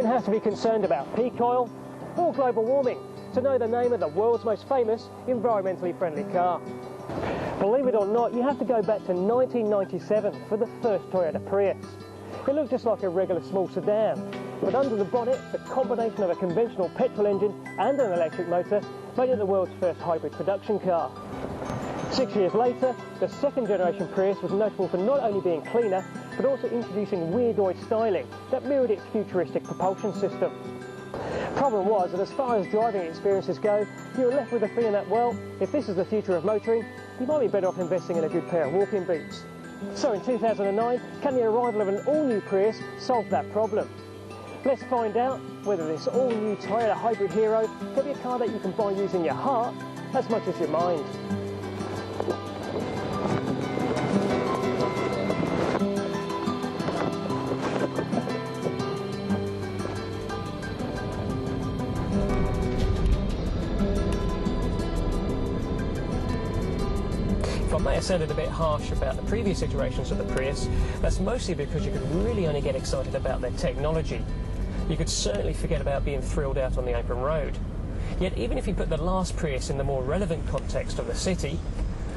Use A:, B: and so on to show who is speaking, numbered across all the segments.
A: don't have to be concerned about peak oil or global warming to know the name of the world's most famous environmentally friendly car. Believe it or not, you have to go back to 1997 for the first Toyota Prius. It looked just like a regular small sedan, but under the bonnet, the combination of a conventional petrol engine and an electric motor made it the world's first hybrid production car. 6 years later, the second generation Prius was notable for not only being cleaner, but also introducing weirdoid styling that mirrored its futuristic propulsion system. Problem was that as far as driving experiences go, you were left with the feeling that, well, if this is the future of motoring, you might be better off investing in a good pair of walking boots. So in 2009, can the arrival of an all-new Prius solve that problem? Let's find out whether this all-new Toyota hybrid hero can be a car that you can buy using your heart as much as your mind. I may have sounded a bit harsh about the previous iterations of the Prius. That's mostly because you could really only get excited about their technology. You could certainly forget about being thrilled out on the open road. Yet even if you put the last Prius in the more relevant context of the city,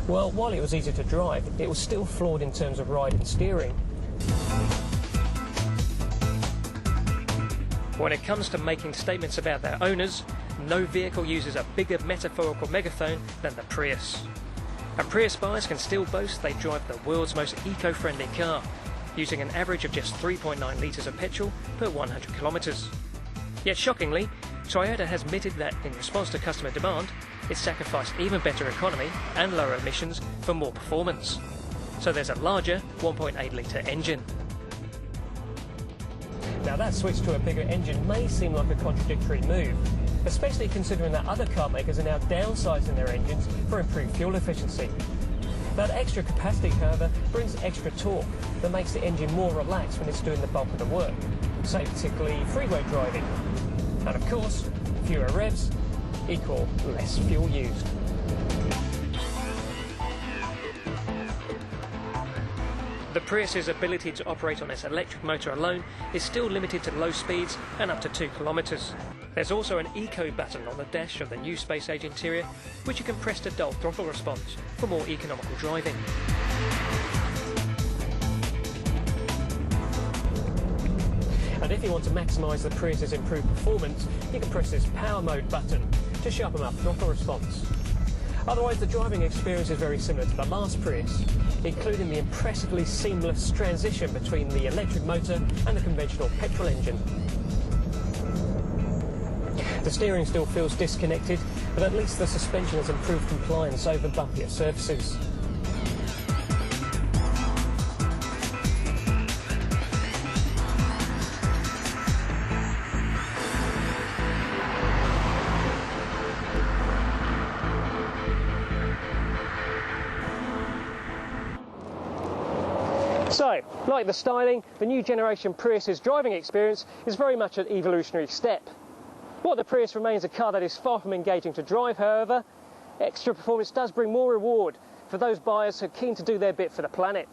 A: well, while it was easy to drive, it was still flawed in terms of ride and steering. When it comes to making statements about their owners, no vehicle uses a bigger metaphorical megaphone than the Prius. And Prius buyers can still boast they drive the world's most eco-friendly car, using an average of just 3.9 litres of petrol per 100 kilometres. Yet shockingly, Toyota has admitted that in response to customer demand, it sacrificed even better economy and lower emissions for more performance. So there's a larger 1.8 litre engine. Now that switch to a bigger engine may seem like a contradictory move, especially considering that other car makers are now downsizing their engines for improved fuel efficiency. That extra capacity, however, brings extra torque that makes the engine more relaxed when it's doing the bulk of the work, say particularly freeway driving. And of course, fewer revs equal less fuel used. The Prius's ability to operate on its electric motor alone is still limited to low speeds and up to 2 kilometres. There's also an eco button on the dash of the new space-age interior, which you can press to dull throttle response for more economical driving. And if you want to maximise the Prius's improved performance, you can press this power mode button to sharpen up throttle response. Otherwise, the driving experience is very similar to the last Prius, including the impressively seamless transition between the electric motor and the conventional petrol engine. The steering still feels disconnected, but at least the suspension has improved compliance over bumpier surfaces. So, like the styling, the new generation Prius's driving experience is very much an evolutionary step. While the Prius remains a car that is far from engaging to drive, however, extra performance does bring more reward for those buyers who are keen to do their bit for the planet.